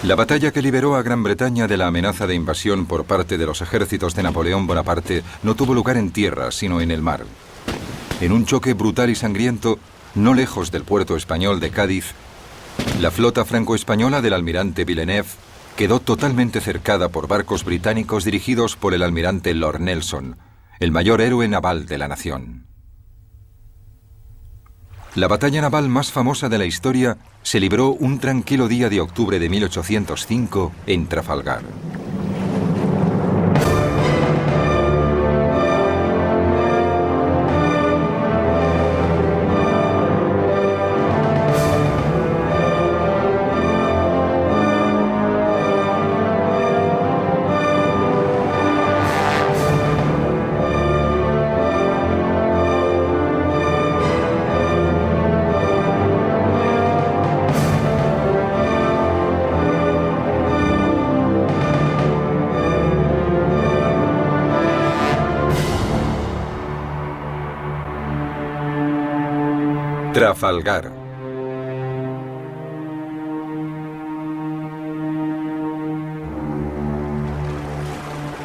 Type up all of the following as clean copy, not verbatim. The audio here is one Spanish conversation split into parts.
La batalla que liberó a Gran Bretaña de la amenaza de invasión por parte de los ejércitos de Napoleón Bonaparte no tuvo lugar en tierra, sino en el mar. En un choque brutal y sangriento, no lejos del puerto español de Cádiz, la flota franco-española del almirante Villeneuve quedó totalmente cercada por barcos británicos dirigidos por el almirante Lord Nelson, el mayor héroe naval de la nación. La batalla naval más famosa de la historia se libró un tranquilo día de octubre de 1805 en Trafalgar. Trafalgar.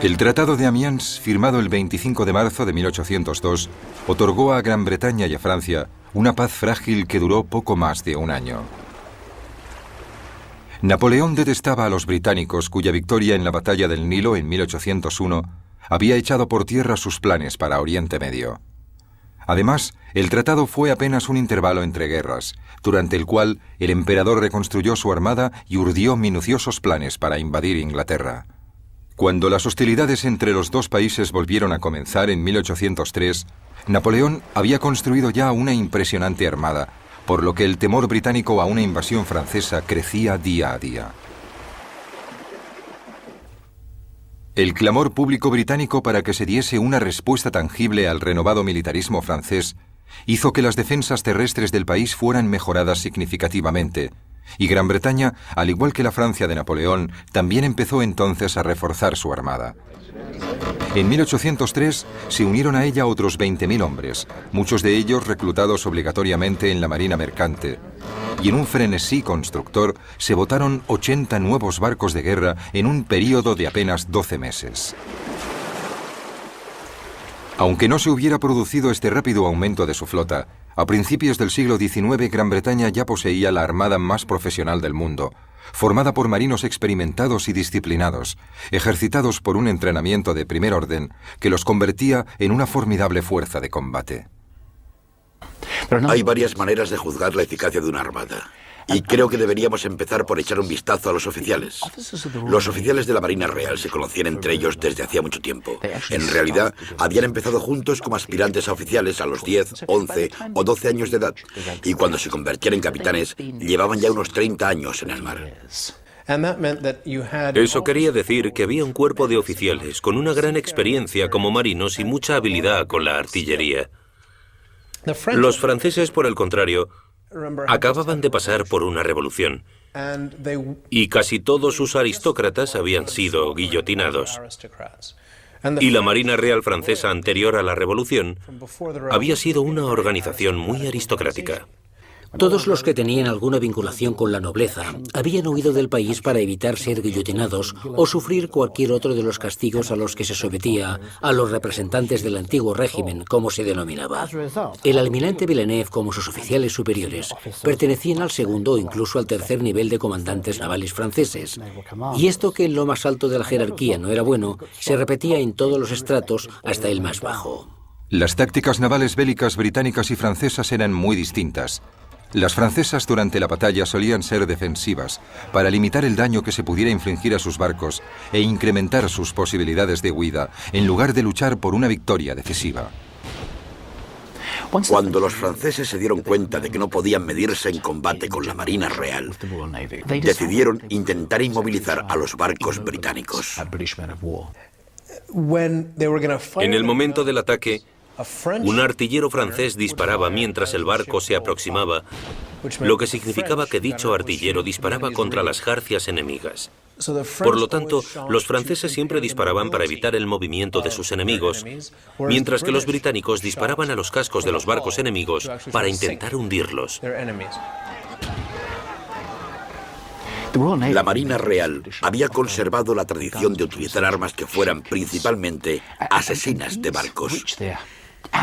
El Tratado de Amiens, firmado el 25 de marzo de 1802, otorgó a Gran Bretaña y a Francia una paz frágil que duró poco más de un año. Napoleón detestaba a los británicos, cuya victoria en la batalla del Nilo en 1801 había echado por tierra sus planes para Oriente Medio. Además, el tratado fue apenas un intervalo entre guerras, durante el cual el emperador reconstruyó su armada y urdió minuciosos planes para invadir Inglaterra. Cuando las hostilidades entre los dos países volvieron a comenzar en 1803, Napoleón había construido ya una impresionante armada, por lo que el temor británico a una invasión francesa crecía día a día. El clamor público británico para que se diese una respuesta tangible al renovado militarismo francés hizo que las defensas terrestres del país fueran mejoradas significativamente, y Gran Bretaña, al igual que la Francia de Napoleón, también empezó entonces a reforzar su armada. En 1803 se unieron a ella otros 20.000 hombres, muchos de ellos reclutados obligatoriamente en la marina mercante, y en un frenesí constructor se botaron 80 nuevos barcos de guerra en un período de apenas 12 meses. Aunque no se hubiera producido este rápido aumento de su flota, a principios del siglo XIX Gran Bretaña ya poseía la armada más profesional del mundo, formada por marinos experimentados y disciplinados, ejercitados por un entrenamiento de primer orden que los convertía en una formidable fuerza de combate. Hay varias maneras de juzgar la eficacia de una armada. Y creo que deberíamos empezar por echar un vistazo a los oficiales. Los oficiales de la Marina Real se conocían entre ellos desde hacía mucho tiempo. En realidad, habían empezado juntos como aspirantes a oficiales a los 10, 11 o 12 años de edad. Y cuando se convertían en capitanes, llevaban ya unos 30 años en el mar. Eso quería decir que había un cuerpo de oficiales con una gran experiencia como marinos y mucha habilidad con la artillería. Los franceses, por el contrario, acababan de pasar por una revolución y casi todos sus aristócratas habían sido guillotinados. Y la Marina Real Francesa anterior a la revolución había sido una organización muy aristocrática. Todos los que tenían alguna vinculación con la nobleza habían huido del país para evitar ser guillotinados o sufrir cualquier otro de los castigos a los que se sometía a los representantes del antiguo régimen, como se denominaba. El almirante Villeneuve, como sus oficiales superiores, pertenecían al segundo o incluso al tercer nivel de comandantes navales franceses. Y esto, que en lo más alto de la jerarquía no era bueno, se repetía en todos los estratos hasta el más bajo. Las tácticas navales bélicas británicas y francesas eran muy distintas. Las francesas durante la batalla solían ser defensivas, para limitar el daño que se pudiera infligir a sus barcos e incrementar sus posibilidades de huida, en lugar de luchar por una victoria decisiva. Cuando los franceses se dieron cuenta de que no podían medirse en combate con la Marina Real, decidieron intentar inmovilizar a los barcos británicos. En el momento del ataque, un artillero francés disparaba mientras el barco se aproximaba, lo que significaba que dicho artillero disparaba contra las jarcias enemigas. Por lo tanto, los franceses siempre disparaban para evitar el movimiento de sus enemigos, mientras que los británicos disparaban a los cascos de los barcos enemigos para intentar hundirlos. La Marina Real había conservado la tradición de utilizar armas que fueran principalmente asesinas de barcos.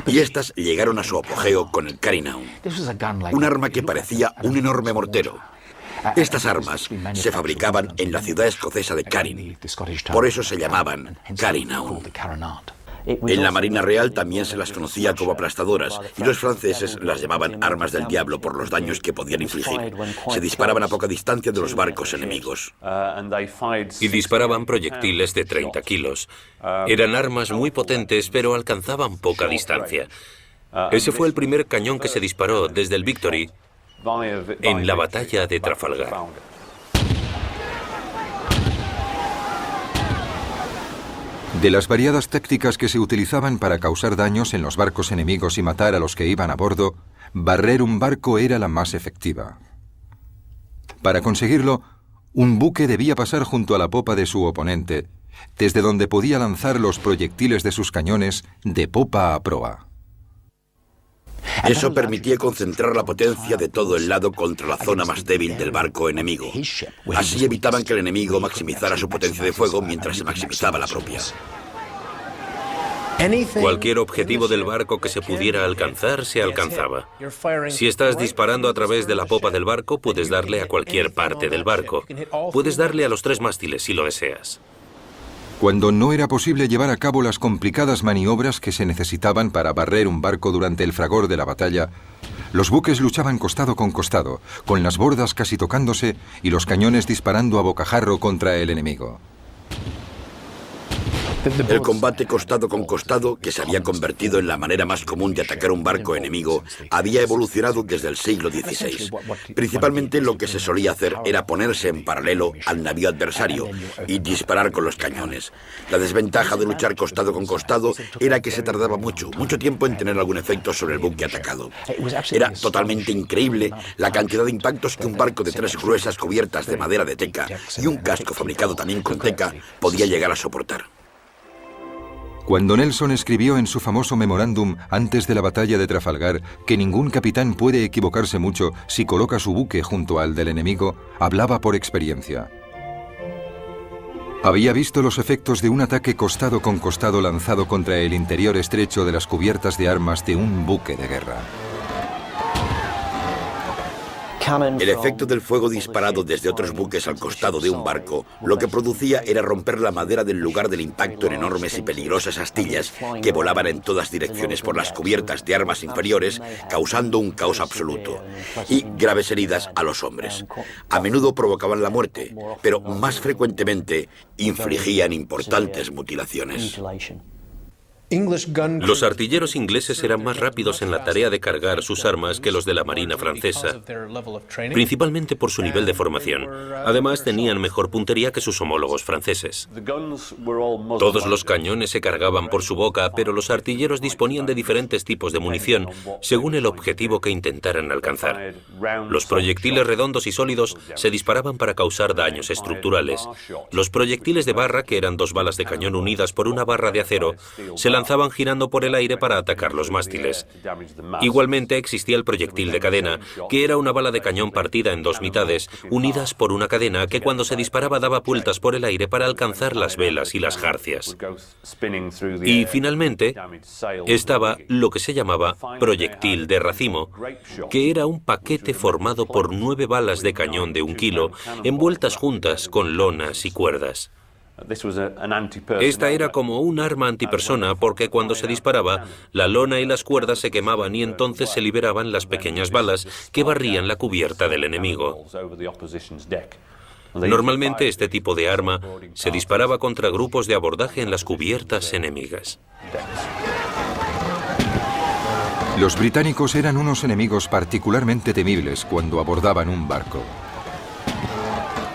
Y estas llegaron a su apogeo con el Carinaun, un arma que parecía un enorme mortero. Estas armas se fabricaban en la ciudad escocesa de Carin, por eso se llamaban Carinaun. En la Marina Real también se las conocía como aplastadoras, y los franceses las llamaban armas del diablo por los daños que podían infligir. Se disparaban a poca distancia de los barcos enemigos. Y disparaban proyectiles de 30 kilos. Eran armas muy potentes, pero alcanzaban poca distancia. Ese fue el primer cañón que se disparó desde el Victory en la batalla de Trafalgar. De las variadas tácticas que se utilizaban para causar daños en los barcos enemigos y matar a los que iban a bordo, barrer un barco era la más efectiva. Para conseguirlo, un buque debía pasar junto a la popa de su oponente, desde donde podía lanzar los proyectiles de sus cañones de popa a proa. Eso permitía concentrar la potencia de todo el lado contra la zona más débil del barco enemigo. Así evitaban que el enemigo maximizara su potencia de fuego mientras se maximizaba la propia. Cualquier objetivo del barco que se pudiera alcanzar, se alcanzaba. Si estás disparando a través de la popa del barco, puedes darle a cualquier parte del barco. Puedes darle a los 3 mástiles si lo deseas. Cuando no era posible llevar a cabo las complicadas maniobras que se necesitaban para barrer un barco durante el fragor de la batalla, los buques luchaban costado, con las bordas casi tocándose y los cañones disparando a bocajarro contra el enemigo. El combate costado con costado, que se había convertido en la manera más común de atacar un barco enemigo, había evolucionado desde el siglo XVI. Principalmente lo que se solía hacer era ponerse en paralelo al navío adversario y disparar con los cañones. La desventaja de luchar costado con costado era que se tardaba mucho tiempo en tener algún efecto sobre el buque atacado. Era totalmente increíble la cantidad de impactos que un barco de 3 gruesas cubiertas de madera de teca y un casco fabricado también con teca podía llegar a soportar. Cuando Nelson escribió en su famoso memorándum antes de la batalla de Trafalgar que ningún capitán puede equivocarse mucho si coloca su buque junto al del enemigo, hablaba por experiencia. Había visto los efectos de un ataque costado con costado lanzado contra el interior estrecho de las cubiertas de armas de un buque de guerra. El efecto del fuego disparado desde otros buques al costado de un barco lo que producía era romper la madera del lugar del impacto en enormes y peligrosas astillas que volaban en todas direcciones por las cubiertas de armas inferiores, causando un caos absoluto y graves heridas a los hombres. A menudo provocaban la muerte, pero más frecuentemente infligían importantes mutilaciones. Los artilleros ingleses eran más rápidos en la tarea de cargar sus armas que los de la Marina francesa, principalmente por su nivel de formación. Además, tenían mejor puntería que sus homólogos franceses. Todos los cañones se cargaban por su boca, pero los artilleros disponían de diferentes tipos de munición, según el objetivo que intentaran alcanzar. Los proyectiles redondos y sólidos se disparaban para causar daños estructurales. Los proyectiles de barra, que eran 2 balas de cañón unidas por una barra de acero, se lanzaban girando por el aire para atacar los mástiles. Igualmente existía el proyectil de cadena, que era una bala de cañón partida en 2 mitades, unidas por una cadena que cuando se disparaba daba vueltas por el aire para alcanzar las velas y las jarcias. Y finalmente estaba lo que se llamaba proyectil de racimo, que era un paquete formado por 9 balas de cañón de 1 kilo, envueltas juntas con lonas y cuerdas. Esta era como un arma antipersona porque cuando se disparaba, la lona y las cuerdas se quemaban y entonces se liberaban las pequeñas balas que barrían la cubierta del enemigo. Normalmente este tipo de arma se disparaba contra grupos de abordaje en las cubiertas enemigas. Los británicos eran unos enemigos particularmente temibles cuando abordaban un barco.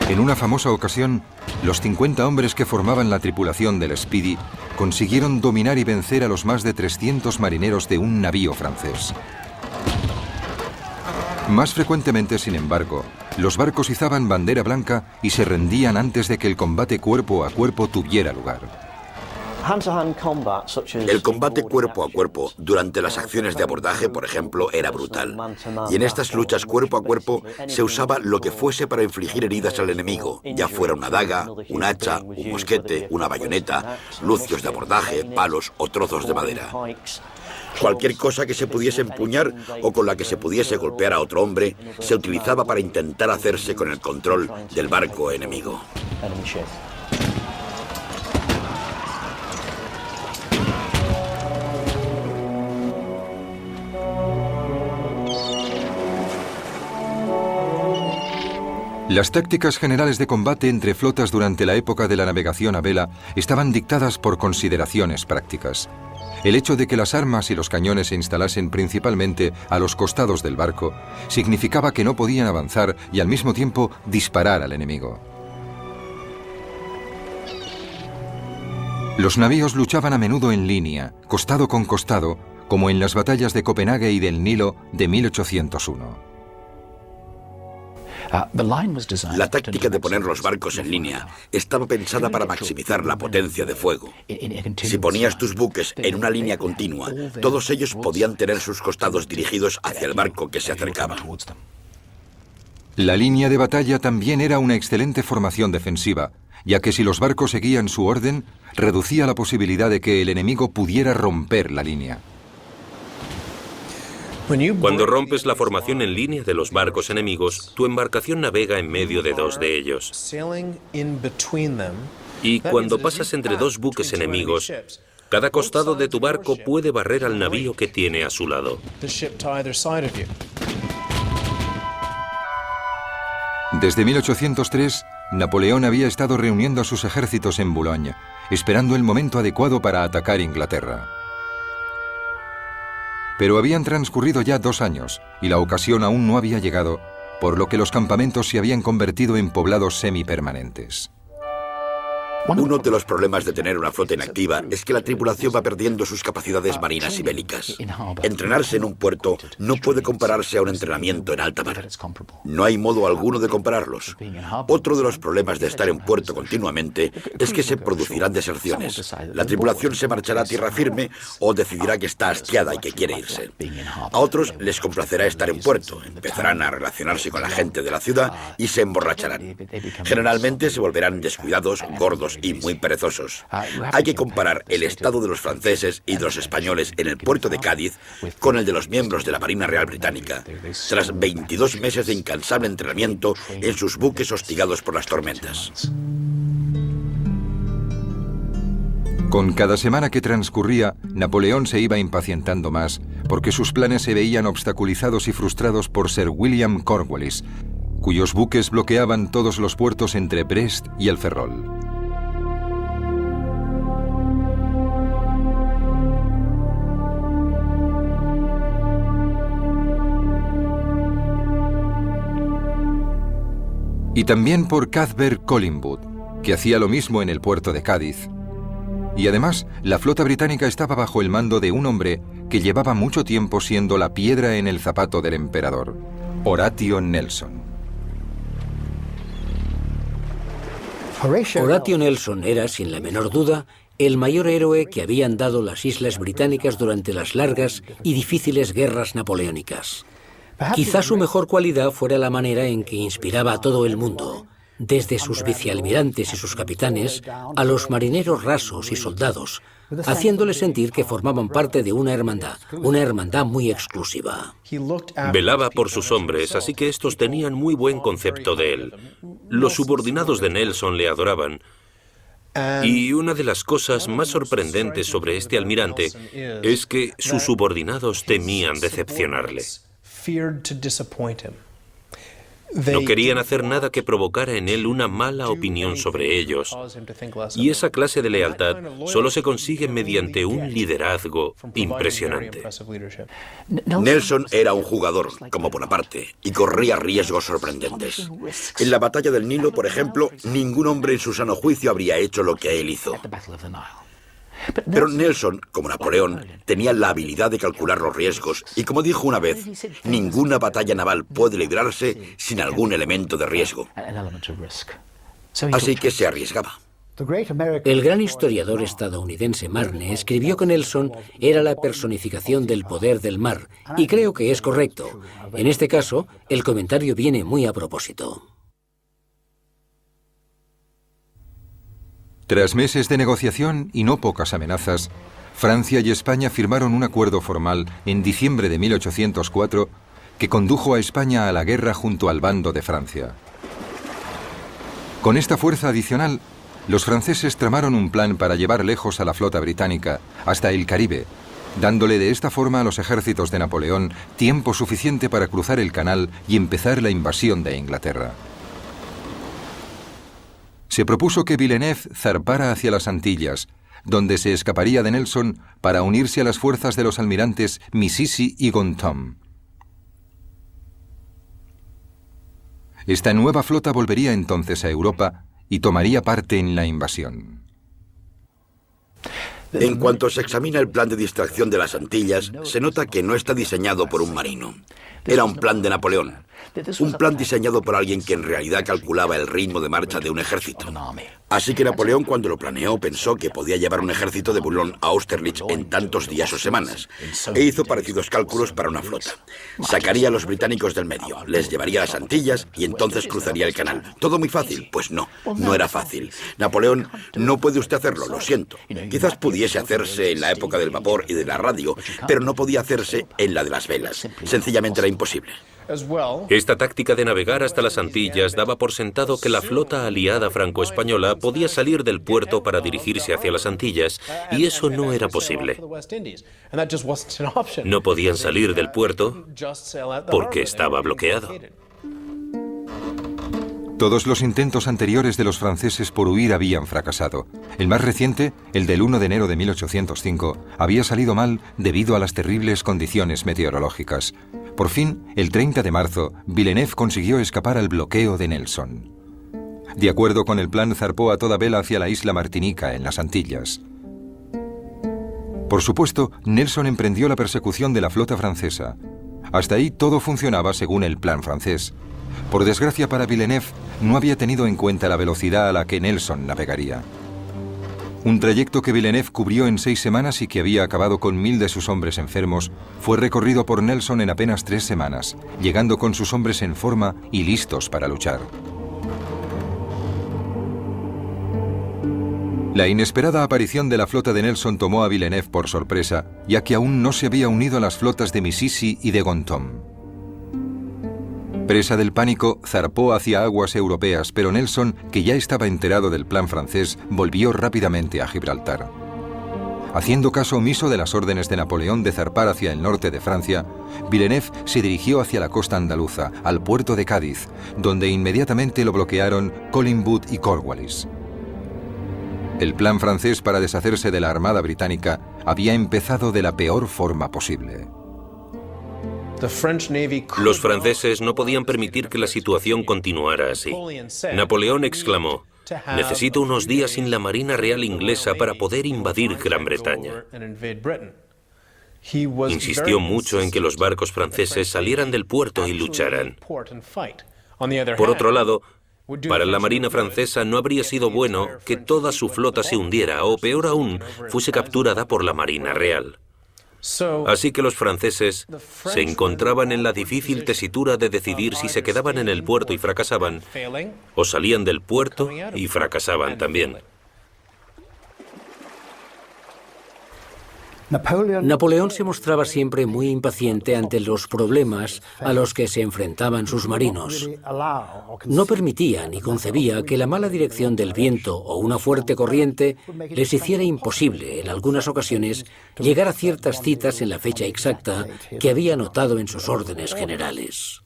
En una famosa ocasión, los 50 hombres que formaban la tripulación del Speedy consiguieron dominar y vencer a los más de 300 marineros de un navío francés. Más frecuentemente, sin embargo, los barcos izaban bandera blanca y se rendían antes de que el combate cuerpo a cuerpo tuviera lugar. El combate cuerpo a cuerpo durante las acciones de abordaje, por ejemplo, era brutal. Y en estas luchas cuerpo a cuerpo se usaba lo que fuese para infligir heridas al enemigo, ya fuera una daga, un hacha, un mosquete, una bayoneta, lucios de abordaje, palos o trozos de madera. Cualquier cosa que se pudiese empuñar o con la que se pudiese golpear a otro hombre se utilizaba para intentar hacerse con el control del barco enemigo. Las tácticas generales de combate entre flotas durante la época de la navegación a vela estaban dictadas por consideraciones prácticas. El hecho de que las armas y los cañones se instalasen principalmente a los costados del barco significaba que no podían avanzar y al mismo tiempo disparar al enemigo. Los navíos luchaban a menudo en línea, costado con costado, como en las batallas de Copenhague y del Nilo de 1801. La táctica de poner los barcos en línea estaba pensada para maximizar la potencia de fuego. Si ponías tus buques en una línea continua, todos ellos podían tener sus costados dirigidos hacia el barco que se acercaba. La línea de batalla también era una excelente formación defensiva, ya que si los barcos seguían su orden, reducía la posibilidad de que el enemigo pudiera romper la línea. Cuando rompes la formación en línea de los barcos enemigos, tu embarcación navega en medio de dos de ellos. Y cuando pasas entre dos buques enemigos, cada costado de tu barco puede barrer al navío que tiene a su lado. Desde 1803, Napoleón había estado reuniendo a sus ejércitos en Boulogne, esperando el momento adecuado para atacar Inglaterra. Pero habían transcurrido ya 2 años y la ocasión aún no había llegado, por lo que los campamentos se habían convertido en poblados semipermanentes. Uno de los problemas de tener una flota inactiva es que la tripulación va perdiendo sus capacidades marinas y bélicas. Entrenarse en un puerto no puede compararse a un entrenamiento en alta mar. No hay modo alguno de compararlos. Otro de los problemas de estar en puerto continuamente es que se producirán deserciones. La tripulación se marchará a tierra firme o decidirá que está hastiada y que quiere irse. A otros les complacerá estar en puerto. Empezarán a relacionarse con la gente de la ciudad y se emborracharán. Generalmente se volverán descuidados, gordos y muy perezosos. Hay que comparar el estado de los franceses y de los españoles en el puerto de Cádiz con el de los miembros de la Marina Real Británica, tras 22 meses de incansable entrenamiento en sus buques hostigados por las tormentas. Con cada semana que transcurría, Napoleón se iba impacientando más, porque sus planes se veían obstaculizados y frustrados por Sir William Cornwallis, cuyos buques bloqueaban todos los puertos entre Brest y el Ferrol. Y también por Cuthbert Collingwood, que hacía lo mismo en el puerto de Cádiz. Y además, la flota británica estaba bajo el mando de un hombre que llevaba mucho tiempo siendo la piedra en el zapato del emperador, Horatio Nelson. Horatio Nelson era, sin la menor duda, el mayor héroe que habían dado las islas británicas durante las largas y difíciles guerras napoleónicas. Quizá su mejor cualidad fuera la manera en que inspiraba a todo el mundo, desde sus vicealmirantes y sus capitanes a los marineros rasos y soldados, haciéndoles sentir que formaban parte de una hermandad muy exclusiva. Velaba por sus hombres, así que estos tenían muy buen concepto de él. Los subordinados de Nelson le adoraban. Y una de las cosas más sorprendentes sobre este almirante es que sus subordinados temían decepcionarle. No querían hacer nada que provocara en él una mala opinión sobre ellos. Y esa clase de lealtad solo se consigue mediante un liderazgo impresionante. Nelson era un jugador, como Bonaparte, y corría riesgos sorprendentes. En la batalla del Nilo, por ejemplo, ningún hombre en su sano juicio habría hecho lo que él hizo. Pero Nelson, como Napoleón, tenía la habilidad de calcular los riesgos y, como dijo una vez, ninguna batalla naval puede librarse sin algún elemento de riesgo. Así que se arriesgaba. El gran historiador estadounidense Marne escribió que Nelson era la personificación del poder del mar, y creo que es correcto. En este caso, el comentario viene muy a propósito. Tras meses de negociación y no pocas amenazas, Francia y España firmaron un acuerdo formal en diciembre de 1804 que condujo a España a la guerra junto al bando de Francia. Con esta fuerza adicional, los franceses tramaron un plan para llevar lejos a la flota británica, hasta el Caribe, dándole de esta forma a los ejércitos de Napoleón tiempo suficiente para cruzar el canal y empezar la invasión de Inglaterra. Se propuso que Villeneuve zarpara hacia las Antillas, donde se escaparía de Nelson para unirse a las fuerzas de los almirantes Mississi y Gontham. Esta nueva flota volvería entonces a Europa y tomaría parte en la invasión. En cuanto se examina el plan de distracción de las Antillas, se nota que no está diseñado por un marino. Era un plan de Napoleón. Un plan diseñado por alguien que en realidad calculaba el ritmo de marcha de un ejército. Así que Napoleón, cuando lo planeó, pensó que podía llevar un ejército de Boulogne a Austerlitz en tantos días o semanas, e hizo parecidos cálculos para una flota. Sacaría a los británicos del medio, les llevaría a las Antillas y entonces cruzaría el canal. ¿Todo muy fácil? Pues no, no era fácil. Napoleón, no puede usted hacerlo, lo siento. Quizás pudiese hacerse en la época del vapor y de la radio, pero no podía hacerse en la de las velas. Sencillamente era imposible. Esta táctica de navegar hasta las Antillas daba por sentado que la flota aliada franco-española podía salir del puerto para dirigirse hacia las Antillas, y eso no era posible. No podían salir del puerto porque estaba bloqueado. Todos los intentos anteriores de los franceses por huir habían fracasado. El más reciente, el del 1 de enero de 1805, había salido mal debido a las terribles condiciones meteorológicas. Por fin, el 30 de marzo, Villeneuve consiguió escapar al bloqueo de Nelson. De acuerdo con el plan, zarpó a toda vela hacia la isla Martinica, en las Antillas. Por supuesto, Nelson emprendió la persecución de la flota francesa. Hasta ahí todo funcionaba según el plan francés. Por desgracia para Villeneuve, no había tenido en cuenta la velocidad a la que Nelson navegaría. Un trayecto que Villeneuve cubrió en 6 semanas y que había acabado con 1000 de sus hombres enfermos, fue recorrido por Nelson en apenas 3 semanas, llegando con sus hombres en forma y listos para luchar. La inesperada aparición de la flota de Nelson tomó a Villeneuve por sorpresa, ya que aún no se había unido a las flotas de Mississi y de Gontham. Presa del pánico, zarpó hacia aguas europeas, pero Nelson, que ya estaba enterado del plan francés, volvió rápidamente a Gibraltar. Haciendo caso omiso de las órdenes de Napoleón de zarpar hacia el norte de Francia, Villeneuve se dirigió hacia la costa andaluza, al puerto de Cádiz, donde inmediatamente lo bloquearon Collingwood y Cornwallis. El plan francés para deshacerse de la armada británica había empezado de la peor forma posible. Los franceses no podían permitir que la situación continuara así. Napoleón exclamó: "Necesito unos días sin la Marina Real inglesa para poder invadir Gran Bretaña". Insistió mucho en que los barcos franceses salieran del puerto y lucharan. Por otro lado, para la Marina francesa no habría sido bueno que toda su flota se hundiera o, peor aún, fuese capturada por la Marina Real. Así que los franceses se encontraban en la difícil tesitura de decidir si se quedaban en el puerto y fracasaban, o salían del puerto y fracasaban también. Napoleón se mostraba siempre muy impaciente ante los problemas a los que se enfrentaban sus marinos. No permitía ni concebía que la mala dirección del viento o una fuerte corriente les hiciera imposible, en algunas ocasiones, llegar a ciertas citas en la fecha exacta que había anotado en sus órdenes generales.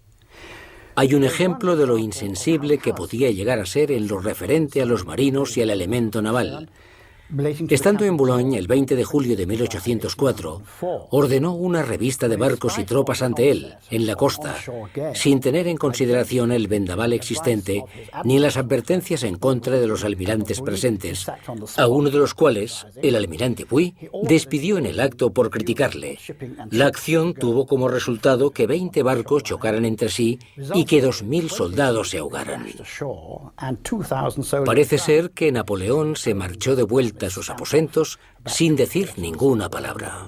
Hay un ejemplo de lo insensible que podía llegar a ser en lo referente a los marinos y al elemento naval. Estando en Boulogne el 20 de julio de 1804, ordenó una revista de barcos y tropas ante él, en la costa, sin tener en consideración el vendaval existente ni las advertencias en contra de los almirantes presentes, a uno de los cuales, el almirante Puy, despidió en el acto por criticarle. La acción tuvo como resultado que 20 barcos chocaran entre sí y que 2.000 soldados se ahogaran. Parece ser que Napoleón se marchó de vuelta a sus aposentos sin decir ninguna palabra.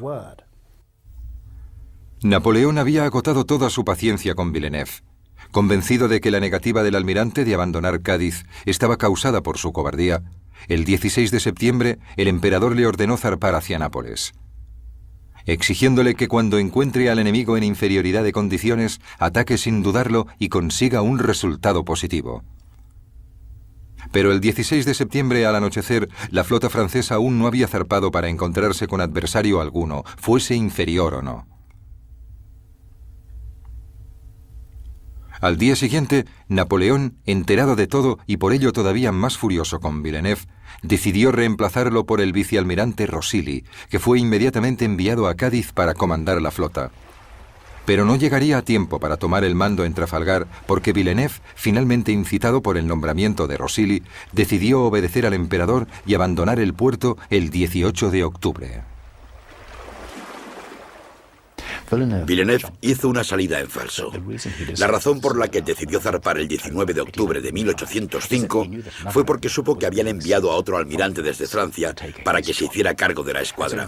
Napoleón había agotado toda su paciencia con Villeneuve. Convencido de que la negativa del almirante de abandonar Cádiz estaba causada por su cobardía, el 16 de septiembre el emperador le ordenó zarpar hacia Nápoles, exigiéndole que cuando encuentre al enemigo en inferioridad de condiciones, ataque sin dudarlo y consiga un resultado positivo. Pero el 16 de septiembre al anochecer, la flota francesa aún no había zarpado para encontrarse con adversario alguno, fuese inferior o no. Al día siguiente, Napoleón, enterado de todo y por ello todavía más furioso con Villeneuve, decidió reemplazarlo por el vicealmirante Rosilly, que fue inmediatamente enviado a Cádiz para comandar la flota. Pero no llegaría a tiempo para tomar el mando en Trafalgar porque Villeneuve, finalmente incitado por el nombramiento de Rosilly, decidió obedecer al emperador y abandonar el puerto el 18 de octubre. Villeneuve hizo una salida en falso. La razón por la que decidió zarpar el 19 de octubre de 1805 fue porque supo que habían enviado a otro almirante desde Francia para que se hiciera cargo de la escuadra.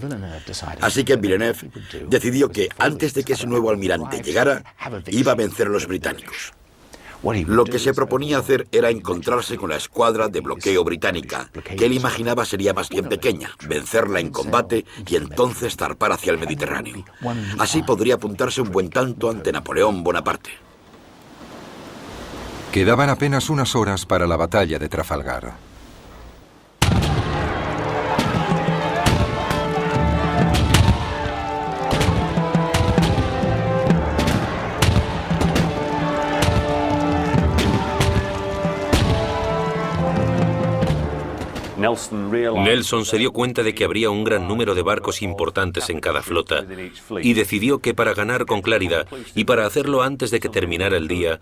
Así que Villeneuve decidió que antes de que ese nuevo almirante llegara, iba a vencer a los británicos. Lo que se proponía hacer era encontrarse con la escuadra de bloqueo británica, que él imaginaba sería más bien pequeña, vencerla en combate y entonces zarpar hacia el Mediterráneo. Así podría apuntarse un buen tanto ante Napoleón Bonaparte. Quedaban apenas unas horas para la batalla de Trafalgar. Nelson se dio cuenta de que habría un gran número de barcos importantes en cada flota y decidió que para ganar con claridad y para hacerlo antes de que terminara el día,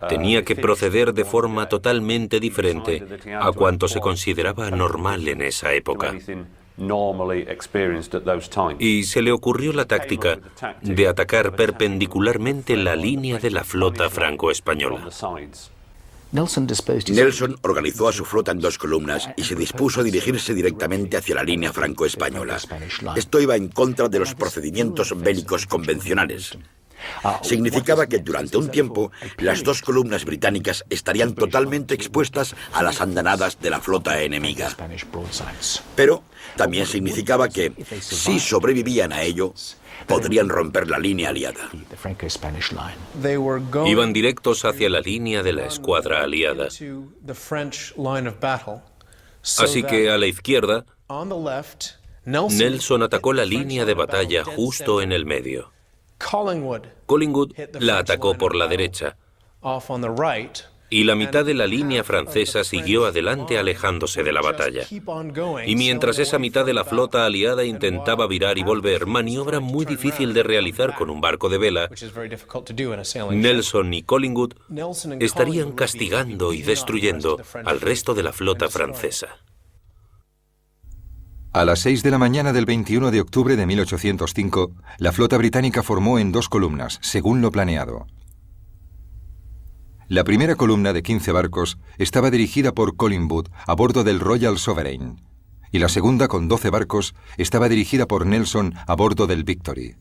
tenía que proceder de forma totalmente diferente a cuanto se consideraba normal en esa época. Y se le ocurrió la táctica de atacar perpendicularmente la línea de la flota franco-española. Nelson organizó a su flota en dos columnas y se dispuso a dirigirse directamente hacia la línea franco-española. Esto iba en contra de los procedimientos bélicos convencionales. Significaba que durante un tiempo las dos columnas británicas estarían totalmente expuestas a las andanadas de la flota enemiga. Pero también significaba que, si sobrevivían a ello, podrían romper la línea aliada. Iban directos hacia la línea de la escuadra aliada. Así que a la izquierda, Nelson atacó la línea de batalla justo en el medio. Collingwood la atacó por la derecha y la mitad de la línea francesa siguió adelante alejándose de la batalla. Y mientras esa mitad de la flota aliada intentaba virar y volver, maniobra muy difícil de realizar con un barco de vela, Nelson y Collingwood estarían castigando y destruyendo al resto de la flota francesa. A las 6 de la mañana del 21 de octubre de 1805, la flota británica formó en dos columnas, según lo planeado. La primera columna de 15 barcos estaba dirigida por Collingwood a bordo del Royal Sovereign, y la segunda, con 12 barcos, estaba dirigida por Nelson a bordo del Victory.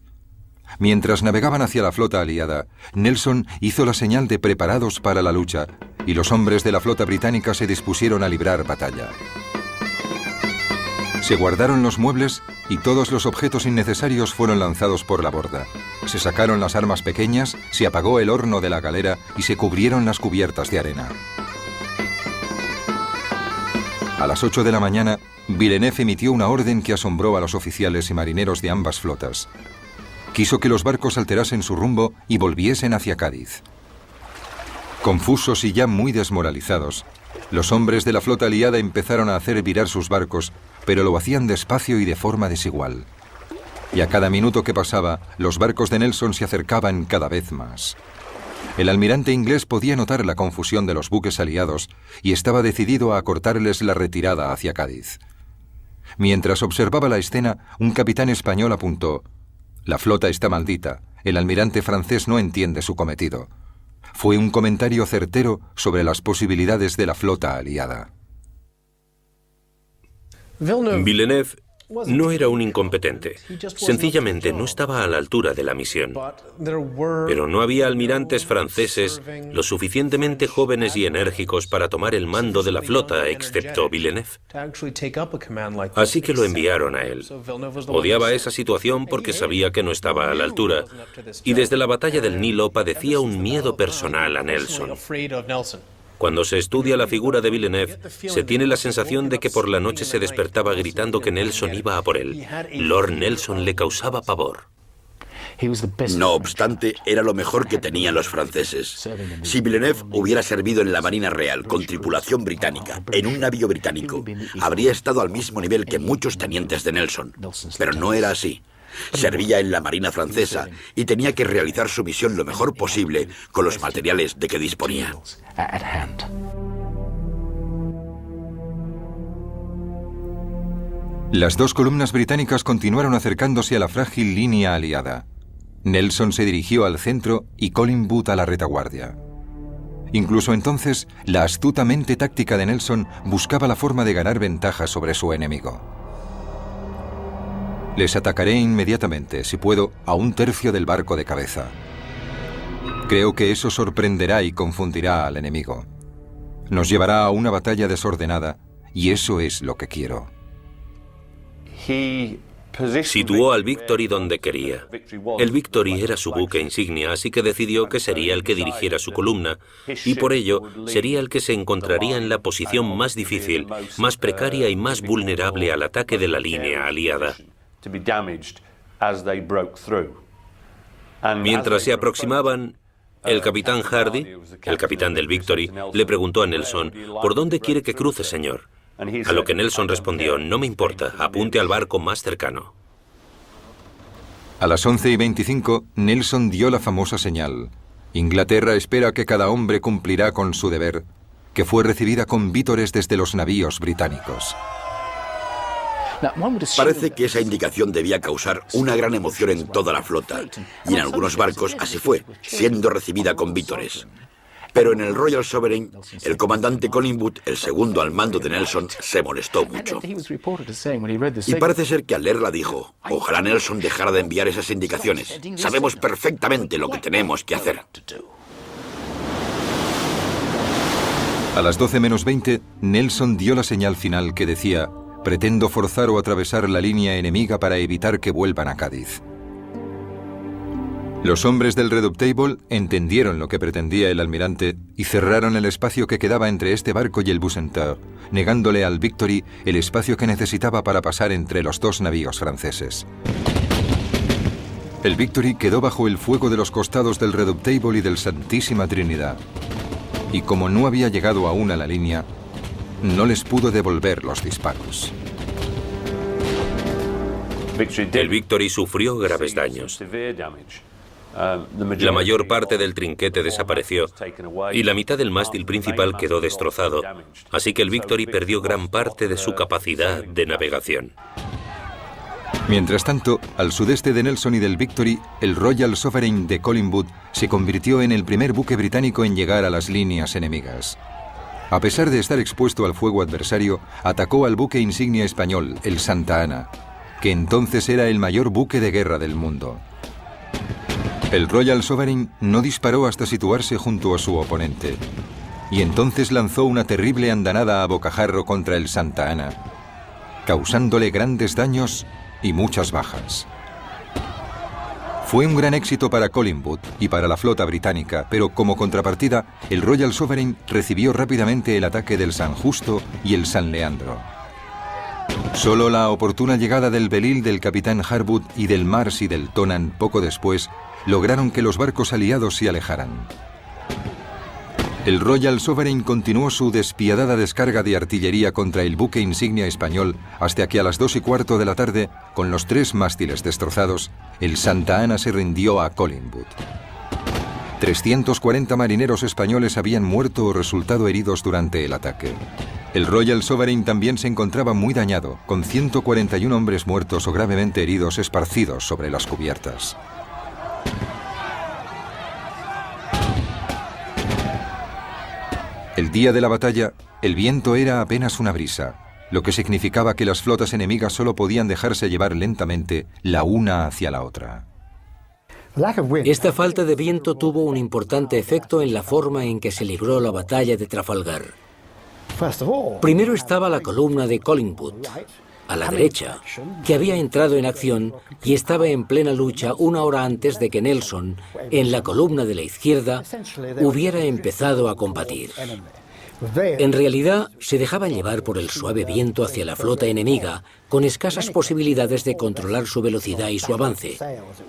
Mientras navegaban hacia la flota aliada, Nelson hizo la señal de preparados para la lucha, y los hombres de la flota británica se dispusieron a librar batalla. Se guardaron los muebles y todos los objetos innecesarios fueron lanzados por la borda. Se sacaron las armas pequeñas, se apagó el horno de la galera y se cubrieron las cubiertas de arena. A las 8 de la mañana, Villeneuve emitió una orden que asombró a los oficiales y marineros de ambas flotas. Quiso que los barcos alterasen su rumbo y volviesen hacia Cádiz. Confusos y ya muy desmoralizados, los hombres de la flota aliada empezaron a hacer virar sus barcos, pero lo hacían despacio y de forma desigual. Y a cada minuto que pasaba, los barcos de Nelson se acercaban cada vez más. El almirante inglés podía notar la confusión de los buques aliados y estaba decidido a cortarles la retirada hacia Cádiz. Mientras observaba la escena, un capitán español apuntó: «La flota está maldita. El almirante francés no entiende su cometido». Fue un comentario certero sobre las posibilidades de la flota aliada. Villeneuve no era un incompetente. Sencillamente no estaba a la altura de la misión. Pero no había almirantes franceses lo suficientemente jóvenes y enérgicos para tomar el mando de la flota, excepto Villeneuve. Así que lo enviaron a él. Odiaba esa situación porque sabía que no estaba a la altura, y desde la batalla del Nilo padecía un miedo personal a Nelson. Cuando se estudia la figura de Villeneuve, se tiene la sensación de que por la noche se despertaba gritando que Nelson iba a por él. Lord Nelson le causaba pavor. No obstante, era lo mejor que tenían los franceses. Si Villeneuve hubiera servido en la Marina Real con tripulación británica, en un navío británico, habría estado al mismo nivel que muchos tenientes de Nelson. Pero no era así. Servía en la Marina francesa y tenía que realizar su misión lo mejor posible con los materiales de que disponía. Las dos columnas británicas continuaron acercándose a la frágil línea aliada. Nelson se dirigió al centro y Collingwood a la retaguardia. Incluso entonces, la astuta mente táctica de Nelson buscaba la forma de ganar ventaja sobre su enemigo. Les atacaré inmediatamente, si puedo, a un tercio del barco de cabeza. Creo que eso sorprenderá y confundirá al enemigo. Nos llevará a una batalla desordenada, y eso es lo que quiero. Situó al Victory donde quería. El Victory era su buque insignia, así que decidió que sería el que dirigiera su columna, y por ello sería el que se encontraría en la posición más difícil, más precaria y más vulnerable al ataque de la línea aliada. Mientras se aproximaban, el capitán Hardy, el capitán del Victory, le preguntó a Nelson: «¿Por dónde quiere que cruce, señor?». A lo que Nelson respondió: «No me importa, apunte al barco más cercano». A las 11:25, Nelson dio la famosa señal: «Inglaterra espera que cada hombre cumplirá con su deber», que fue recibida con vítores desde los navíos británicos. Parece que esa indicación debía causar una gran emoción en toda la flota, y en algunos barcos así fue, siendo recibida con vítores. Pero en el Royal Sovereign, el comandante Collingwood, el segundo al mando de Nelson, se molestó mucho. Y parece ser que al leerla dijo: «Ojalá Nelson dejara de enviar esas indicaciones. Sabemos perfectamente lo que tenemos que hacer». A las 12:20, Nelson dio la señal final que decía: «Pretendo forzar o atravesar la línea enemiga para evitar que vuelvan a Cádiz». Los hombres del Redoutable entendieron lo que pretendía el almirante y cerraron el espacio que quedaba entre este barco y el Bucentaure, negándole al Victory el espacio que necesitaba para pasar entre los dos navíos franceses. El Victory quedó bajo el fuego de los costados del Redoutable y del Santísima Trinidad, y como no había llegado aún a la línea, no les pudo devolver los disparos. El Victory sufrió graves daños. La mayor parte del trinquete desapareció y la mitad del mástil principal quedó destrozado, así que el Victory perdió gran parte de su capacidad de navegación. Mientras tanto, al sudeste de Nelson y del Victory, el Royal Sovereign de Collingwood se convirtió en el primer buque británico en llegar a las líneas enemigas. A pesar de estar expuesto al fuego adversario, atacó al buque insignia español, el Santa Ana, que entonces era el mayor buque de guerra del mundo. El Royal Sovereign no disparó hasta situarse junto a su oponente, y entonces lanzó una terrible andanada a bocajarro contra el Santa Ana, causándole grandes daños y muchas bajas. Fue un gran éxito para Collingwood y para la flota británica, pero como contrapartida, el Royal Sovereign recibió rápidamente el ataque del San Justo y el San Leandro. Solo la oportuna llegada del Belil del capitán Harwood y del Mars y del Tonan poco después lograron que los barcos aliados se alejaran. El Royal Sovereign continuó su despiadada descarga de artillería contra el buque insignia español hasta que a las 2:15 de la tarde, con los 3 mástiles destrozados, el Santa Ana se rindió a Collingwood. 340 marineros españoles habían muerto o resultado heridos durante el ataque. El Royal Sovereign también se encontraba muy dañado, con 141 hombres muertos o gravemente heridos esparcidos sobre las cubiertas. El día de la batalla, el viento era apenas una brisa, lo que significaba que las flotas enemigas solo podían dejarse llevar lentamente la una hacia la otra. Esta falta de viento tuvo un importante efecto en la forma en que se libró la batalla de Trafalgar. Primero estaba la columna de Collingwood, a la derecha, que había entrado en acción y estaba en plena lucha 1 hora antes de que Nelson, en la columna de la izquierda, hubiera empezado a combatir. En realidad, se dejaba llevar por el suave viento hacia la flota enemiga, con escasas posibilidades de controlar su velocidad y su avance.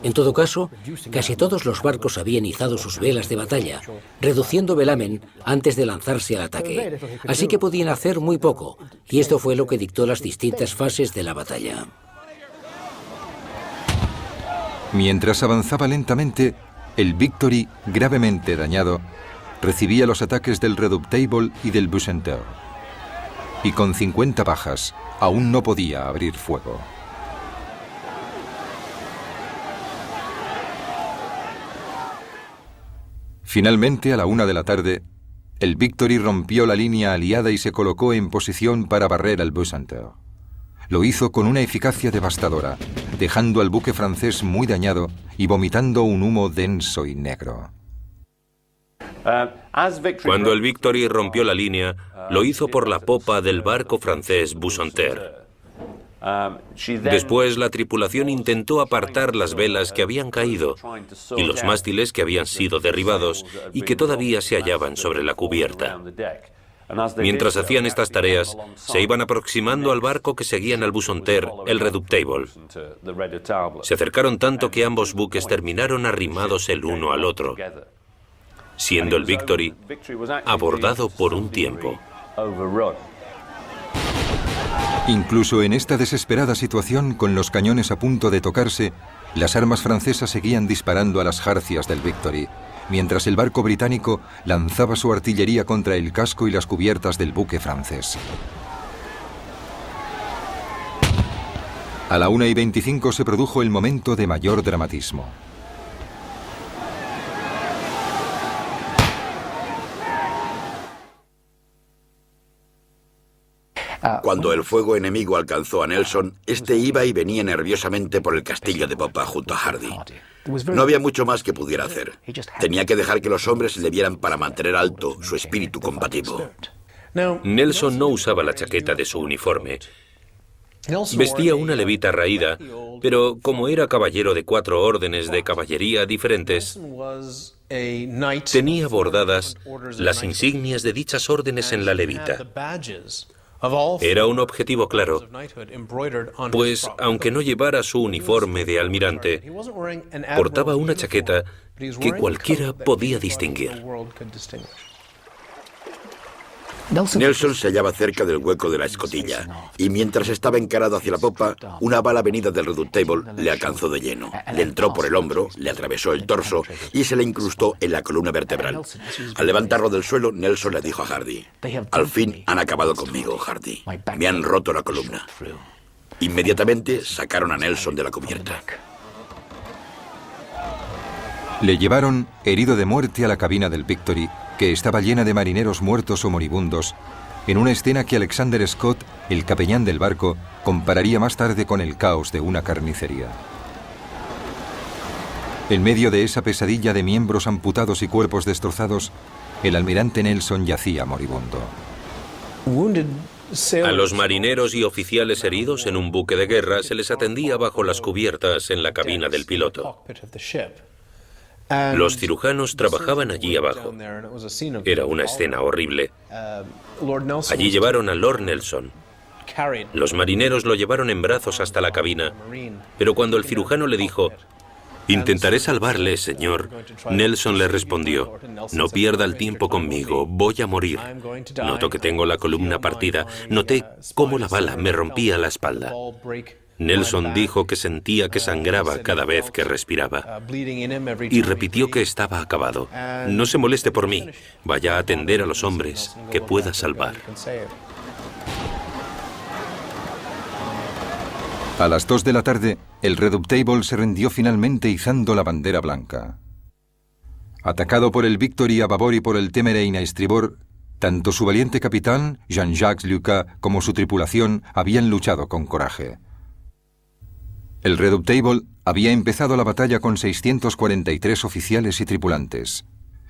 En todo caso, casi todos los barcos habían izado sus velas de batalla, reduciendo velamen antes de lanzarse al ataque. Así que podían hacer muy poco, y esto fue lo que dictó las distintas fases de la batalla. Mientras avanzaba lentamente, el Victory, gravemente dañado, recibía los ataques del Redoutable y del Bucentaure. Y con 50 bajas, aún no podía abrir fuego. Finalmente, a la 1 de la tarde, el Victory rompió la línea aliada y se colocó en posición para barrer al Bucentaure. Lo hizo con una eficacia devastadora, dejando al buque francés muy dañado y vomitando un humo denso y negro. Cuando el Victory rompió la línea, lo hizo por la popa del barco francés Bucentaure. Después, la tripulación intentó apartar las velas que habían caído y los mástiles que habían sido derribados y que todavía se hallaban sobre la cubierta. Mientras hacían estas tareas, se iban aproximando al barco que seguían al Bucentaure, el Redoutable. Se acercaron tanto que ambos buques terminaron arrimados el uno al otro, siendo el Victory abordado por un tiempo. Incluso en esta desesperada situación, con los cañones a punto de tocarse, las armas francesas seguían disparando a las jarcias del Victory, mientras el barco británico lanzaba su artillería contra el casco y las cubiertas del buque francés. A la 1:25 se produjo el momento de mayor dramatismo. Cuando el fuego enemigo alcanzó a Nelson, este iba y venía nerviosamente por el castillo de popa junto a Hardy. No había mucho más que pudiera hacer. Tenía que dejar que los hombres le vieran para mantener alto su espíritu combativo. Nelson no usaba la chaqueta de su uniforme. Vestía una levita raída, pero como era caballero de 4 órdenes de caballería diferentes, tenía bordadas las insignias de dichas órdenes en la levita. Era un objetivo claro, pues aunque no llevara su uniforme de almirante, portaba una chaqueta que cualquiera podía distinguir. Nelson se hallaba cerca del hueco de la escotilla, y mientras estaba encarado hacia la popa, una bala venida del Redoutable le alcanzó de lleno. Le entró por el hombro, le atravesó el torso y se le incrustó en la columna vertebral. Al levantarlo del suelo, Nelson le dijo a Hardy: «Al fin han acabado conmigo, Hardy. Me han roto la columna». Inmediatamente sacaron a Nelson de la cubierta. Le llevaron, herido de muerte, a la cabina del Victory, que estaba llena de marineros muertos o moribundos, en una escena que Alexander Scott, el capellán del barco, compararía más tarde con el caos de una carnicería. En medio de esa pesadilla de miembros amputados y cuerpos destrozados, el almirante Nelson yacía moribundo. A los marineros y oficiales heridos en un buque de guerra se les atendía bajo las cubiertas en la cabina del piloto. Los cirujanos trabajaban allí abajo. Era una escena horrible. Allí llevaron a Lord Nelson. Los marineros lo llevaron en brazos hasta la cabina, pero cuando el cirujano le dijo: Intentaré salvarle, señor. Nelson le respondió, no pierda el tiempo conmigo, voy a morir. Noto que tengo la columna partida. Noté cómo la bala me rompía la espalda. Nelson dijo que sentía que sangraba cada vez que respiraba. Y repitió que estaba acabado. No se moleste por mí. Vaya a atender a los hombres que pueda salvar. A las 2 de la tarde, el Redoutable se rindió finalmente izando la bandera blanca. Atacado por el Victory a babor y por el Temerine a estribor, tanto su valiente capitán, Jean-Jacques Lucas, como su tripulación habían luchado con coraje. El Redoutable había empezado la batalla con 643 oficiales y tripulantes.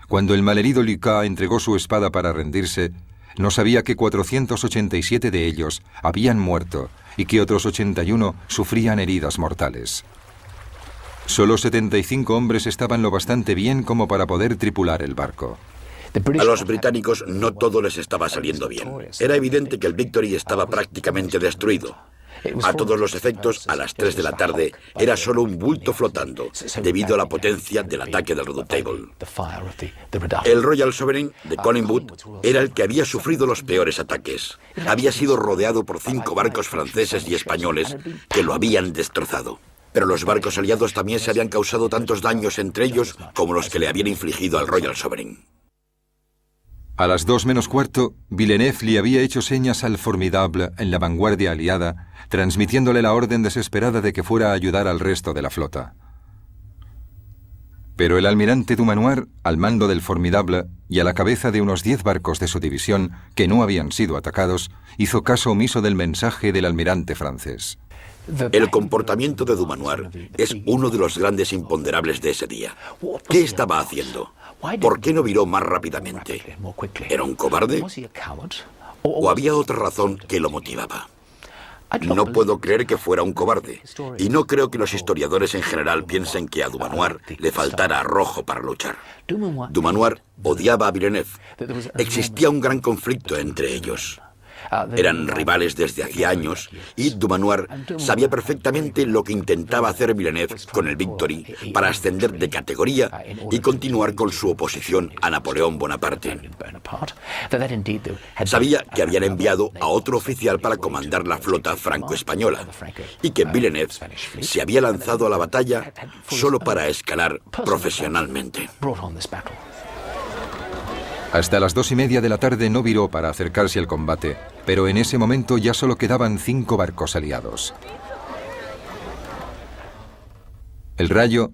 Cuando el malherido Lucas entregó su espada para rendirse, no sabía que 487 de ellos habían muerto y que otros 81 sufrían heridas mortales. Solo 75 hombres estaban lo bastante bien como para poder tripular el barco. A los británicos no todo les estaba saliendo bien. Era evidente que el Victory estaba prácticamente destruido. A todos los efectos, a las 3 de la tarde, era solo un bulto flotando, debido a la potencia del ataque del Redoutable. El Royal Sovereign de Collingwood era el que había sufrido los peores ataques. Había sido rodeado por 5 barcos franceses y españoles que lo habían destrozado. Pero los barcos aliados también se habían causado tantos daños entre ellos como los que le habían infligido al Royal Sovereign. A las 2 menos cuarto, Villeneuve le había hecho señas al Formidable en la vanguardia aliada, transmitiéndole la orden desesperada de que fuera a ayudar al resto de la flota. Pero el almirante Dumanoir, al mando del Formidable y a la cabeza de unos 10 barcos de su división que no habían sido atacados, hizo caso omiso del mensaje del almirante francés. El comportamiento de Dumanoir es uno de los grandes imponderables de ese día. ¿Qué estaba haciendo? ¿Por qué no viró más rápidamente? ¿Era un cobarde? ¿O había otra razón que lo motivaba? No puedo creer que fuera un cobarde, y no creo que los historiadores en general piensen que a Dumanoir le faltara arrojo para luchar. Dumanoir odiaba a Villeneuve. Existía un gran conflicto entre ellos. Eran rivales desde hacía años y Dumanoir sabía perfectamente lo que intentaba hacer Villeneuve con el Victory para ascender de categoría y continuar con su oposición a Napoleón Bonaparte. Sabía que habían enviado a otro oficial para comandar la flota franco-española y que Villeneuve se había lanzado a la batalla solo para escalar profesionalmente. Hasta las 2:30 de la tarde no viró para acercarse al combate, pero en ese momento ya solo quedaban 5 barcos aliados. El Rayo,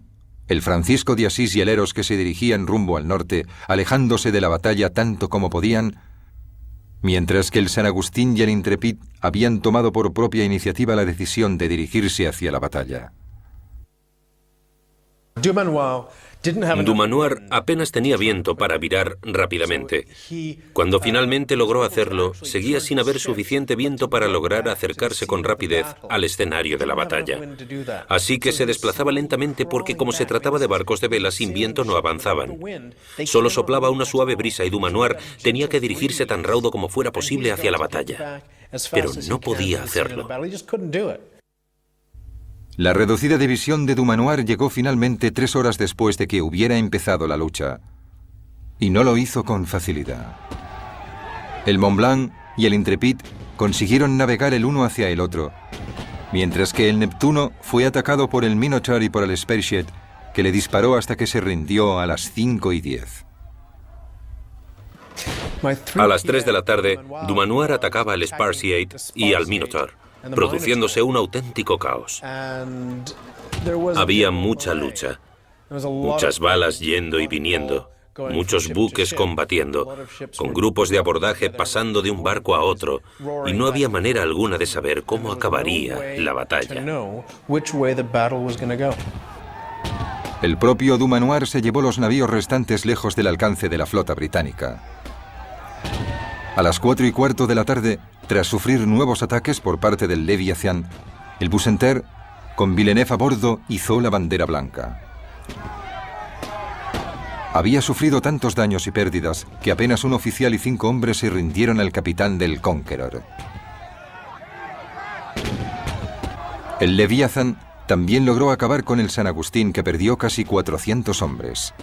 el Francisco de Asís y el Eros, que se dirigían rumbo al norte, alejándose de la batalla tanto como podían, mientras que el San Agustín y el Intrepid habían tomado por propia iniciativa la decisión de dirigirse hacia la batalla. Dumanoir apenas tenía viento para virar rápidamente. Cuando finalmente logró hacerlo, seguía sin haber suficiente viento para lograr acercarse con rapidez al escenario de la batalla. Así que se desplazaba lentamente porque, como se trataba de barcos de vela, sin viento no avanzaban. Solo soplaba una suave brisa y Dumanoir tenía que dirigirse tan raudo como fuera posible hacia la batalla. Pero no podía hacerlo. La reducida división de Dumanoir llegó finalmente 3 horas después de que hubiera empezado la lucha, y no lo hizo con facilidad. El Mont Blanc y el Intrepid consiguieron navegar el uno hacia el otro, mientras que el Neptuno fue atacado por el Minotaur y por el Spearhead, que le disparó hasta que se rindió a las 5:10. A las 3 de la tarde, Dumanoir atacaba al Spearhead y al Minotaur, produciéndose un auténtico caos. Había mucha lucha, muchas balas yendo y viniendo, muchos buques combatiendo, con grupos de abordaje pasando de un barco a otro, y no había manera alguna de saber cómo acabaría la batalla. El propio Dumanoir se llevó los navíos restantes lejos del alcance de la flota británica. A las 4:15 de la tarde, tras sufrir nuevos ataques por parte del Leviathan, el Bucentaure, con Villeneuve a bordo, izó la bandera blanca. Había sufrido tantos daños y pérdidas que apenas un oficial y 5 hombres se rindieron al capitán del Conqueror. El Leviathan, También logró acabar con el San Agustín, que perdió casi 400 hombres.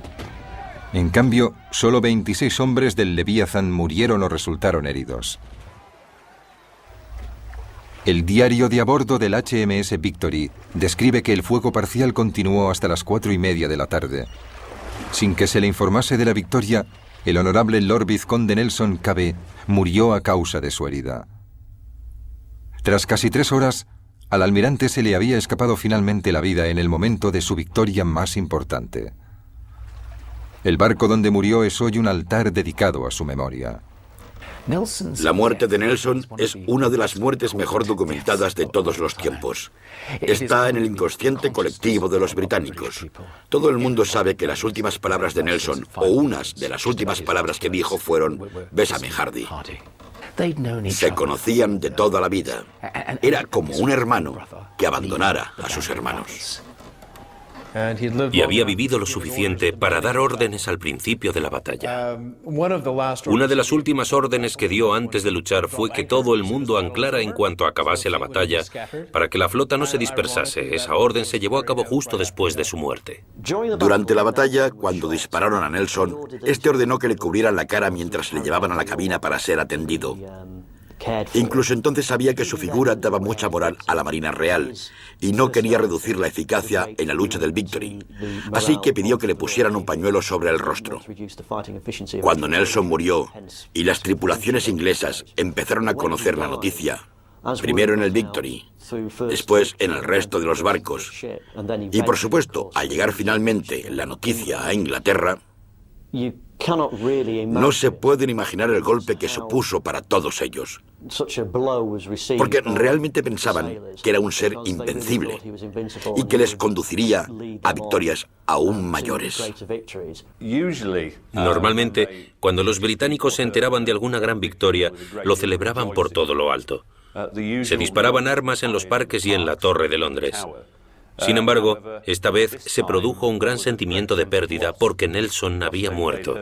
En cambio, solo 26 hombres del Leviathan murieron o resultaron heridos. El diario de a bordo del HMS Victory describe que el fuego parcial continuó hasta las 4:30 de la tarde. Sin que se le informase de la victoria, el honorable Lord Vizconde Nelson KB murió a causa de su herida. Tras casi 3 horas, al almirante se le había escapado finalmente la vida en el momento de su victoria más importante. El barco donde murió es hoy un altar dedicado a su memoria. La muerte de Nelson es una de las muertes mejor documentadas de todos los tiempos. Está en el inconsciente colectivo de los británicos. Todo el mundo sabe que las últimas palabras de Nelson, o unas de las últimas palabras que dijo, fueron «Bésame, Hardy». Se conocían de toda la vida. Era como un hermano que abandonara a sus hermanos. Y había vivido lo suficiente para dar órdenes al principio de la batalla. Una de las últimas órdenes que dio antes de luchar fue que todo el mundo anclara en cuanto acabase la batalla, para que la flota no se dispersase. Esa orden se llevó a cabo justo después de su muerte. Durante la batalla, cuando dispararon a Nelson, este ordenó que le cubrieran la cara mientras le llevaban a la cabina para ser atendido. Incluso entonces sabía que su figura daba mucha moral a la Marina Real y no quería reducir la eficacia en la lucha del Victory, así que pidió que le pusieran un pañuelo sobre el rostro. Cuando Nelson murió y las tripulaciones inglesas empezaron a conocer la noticia, primero en el Victory, después en el resto de los barcos, y por supuesto, al llegar finalmente la noticia a Inglaterra, no se pueden imaginar el golpe que supuso para todos ellos, porque realmente pensaban que era un ser invencible y que les conduciría a victorias aún mayores. Normalmente, cuando los británicos se enteraban de alguna gran victoria, lo celebraban por todo lo alto. Se disparaban armas en los parques y en la Torre de Londres. Sin embargo, esta vez se produjo un gran sentimiento de pérdida porque Nelson había muerto.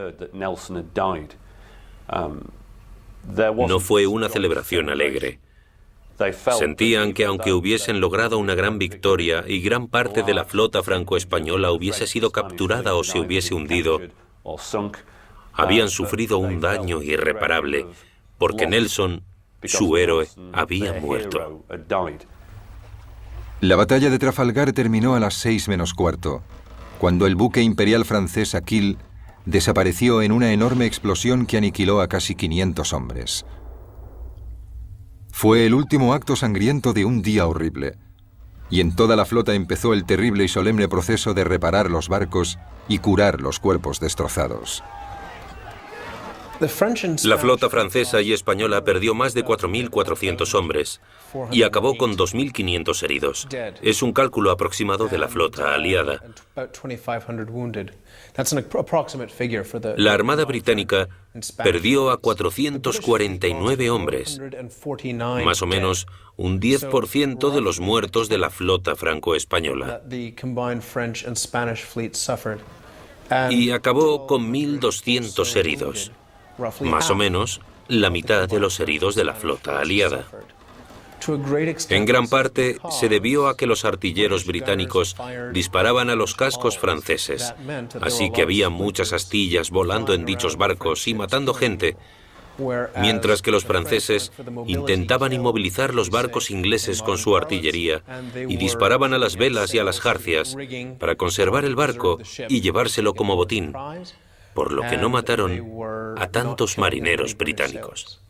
No fue una celebración alegre. Sentían que aunque hubiesen logrado una gran victoria y gran parte de la flota franco-española hubiese sido capturada o se hubiese hundido, habían sufrido un daño irreparable porque Nelson, su héroe, había muerto. La batalla de Trafalgar terminó a las 6:15, cuando el buque imperial francés Aquile desapareció en una enorme explosión que aniquiló a casi 500 hombres. Fue el último acto sangriento de un día horrible, y en toda la flota empezó el terrible y solemne proceso de reparar los barcos y curar los cuerpos destrozados. La flota francesa y española perdió más de 4.400 hombres y acabó con 2.500 heridos. Es un cálculo aproximado de la flota aliada. La Armada Británica perdió a 449 hombres, más o menos un 10% de los muertos de la flota franco-española. Y acabó con 1.200 heridos. Más o menos la mitad de los heridos de la flota aliada. En gran parte se debió a que los artilleros británicos disparaban a los cascos franceses, así que había muchas astillas volando en dichos barcos y matando gente, mientras que los franceses intentaban inmovilizar los barcos ingleses con su artillería y disparaban a las velas y a las jarcias para conservar el barco y llevárselo como botín, por lo que no mataron a tantos marineros británicos.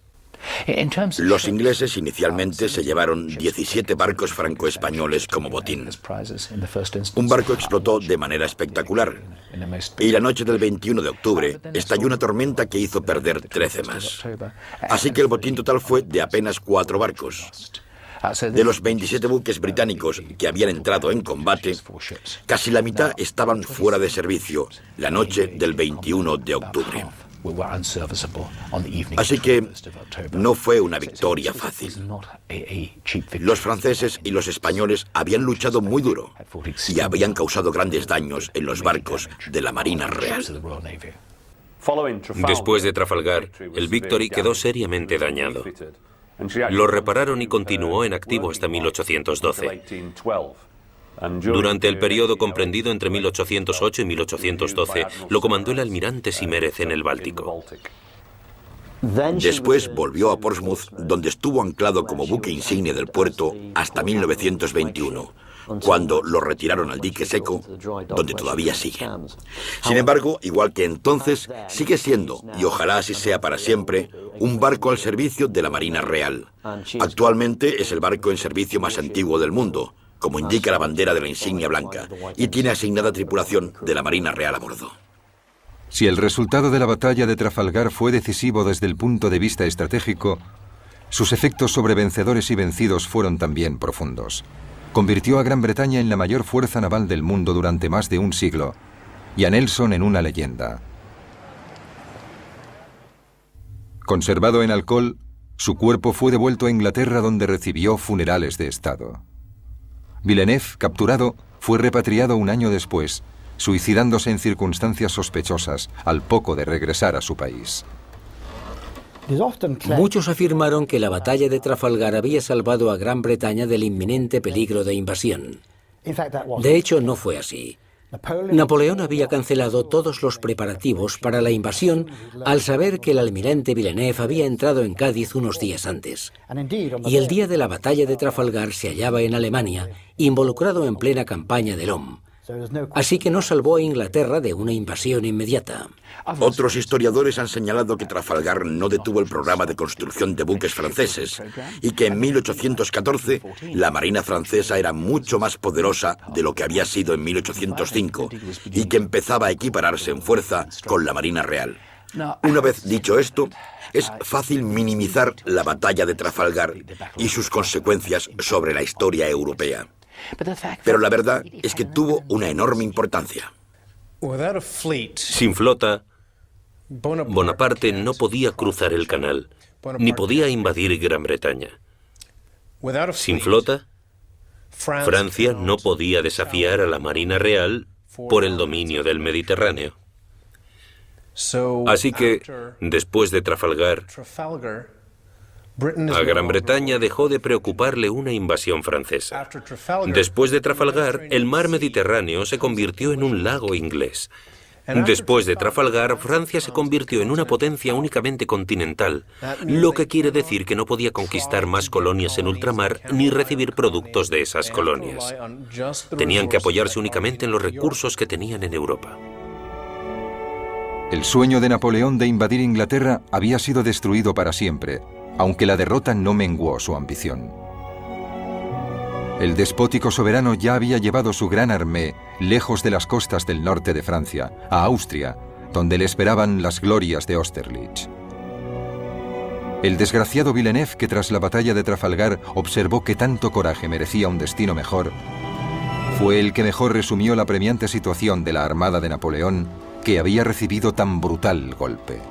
Los ingleses inicialmente se llevaron 17 barcos franco-españoles como botín. Un barco explotó de manera espectacular y la noche del 21 de octubre estalló una tormenta que hizo perder 13 más. Así que el botín total fue de apenas 4 barcos. De los 27 buques británicos que habían entrado en combate, casi la mitad estaban fuera de servicio la noche del 21 de octubre. Así que no fue una victoria fácil. Los franceses y los españoles habían luchado muy duro y habían causado grandes daños en los barcos de la Marina Real. Después de Trafalgar, el Victory quedó seriamente dañado. Lo repararon y continuó en activo hasta 1812. Durante el periodo comprendido entre 1808 y 1812, lo comandó el almirante Simérez en el Báltico. Después volvió a Portsmouth, donde estuvo anclado como buque insignia del puerto hasta 1921, cuando lo retiraron al dique seco, donde todavía sigue. Sin embargo, igual que entonces, sigue siendo, y ojalá así sea para siempre, un barco al servicio de la Marina Real. Actualmente es el barco en servicio más antiguo del mundo, como indica la bandera de la insignia blanca, y tiene asignada tripulación de la Marina Real a bordo. Si el resultado de la batalla de Trafalgar fue decisivo desde el punto de vista estratégico, sus efectos sobre vencedores y vencidos fueron también profundos. Convirtió a Gran Bretaña en la mayor fuerza naval del mundo durante más de un siglo, y a Nelson en una leyenda. Conservado en alcohol, su cuerpo fue devuelto a Inglaterra, donde recibió funerales de Estado. Villeneuve, capturado, fue repatriado un año después, suicidándose en circunstancias sospechosas al poco de regresar a su país. Muchos afirmaron que la batalla de Trafalgar había salvado a Gran Bretaña del inminente peligro de invasión. De hecho, no fue así. Napoleón había cancelado todos los preparativos para la invasión al saber que el almirante Villeneuve había entrado en Cádiz unos días antes. Y el día de la batalla de Trafalgar se hallaba en Alemania, involucrado en plena campaña de Lom. Así que no salvó a Inglaterra de una invasión inmediata. Otros historiadores han señalado que Trafalgar no detuvo el programa de construcción de buques franceses y que en 1814 la marina francesa era mucho más poderosa de lo que había sido en 1805 y que empezaba a equipararse en fuerza con la Marina Real. Una vez dicho esto, es fácil minimizar la batalla de Trafalgar y sus consecuencias sobre la historia europea. Pero la verdad es que tuvo una enorme importancia. Sin flota, Bonaparte no podía cruzar el canal, ni podía invadir Gran Bretaña. Sin flota, Francia no podía desafiar a la Marina Real por el dominio del Mediterráneo. Así que, después de Trafalgar, a Gran Bretaña dejó de preocuparle una invasión francesa. Después de Trafalgar, el mar Mediterráneo se convirtió en un lago inglés. Después de Trafalgar, Francia se convirtió en una potencia únicamente continental, lo que quiere decir que no podía conquistar más colonias en ultramar ni recibir productos de esas colonias. Tenían que apoyarse únicamente en los recursos que tenían en Europa. El sueño de Napoleón de invadir Inglaterra había sido destruido para siempre, aunque la derrota no menguó su ambición. El despótico soberano ya había llevado su gran armée lejos de las costas del norte de Francia, a Austria, donde le esperaban las glorias de Austerlitz. El desgraciado Villeneuve, que tras la batalla de Trafalgar observó que tanto coraje merecía un destino mejor, fue el que mejor resumió la apremiante situación de la armada de Napoleón, que había recibido tan brutal golpe.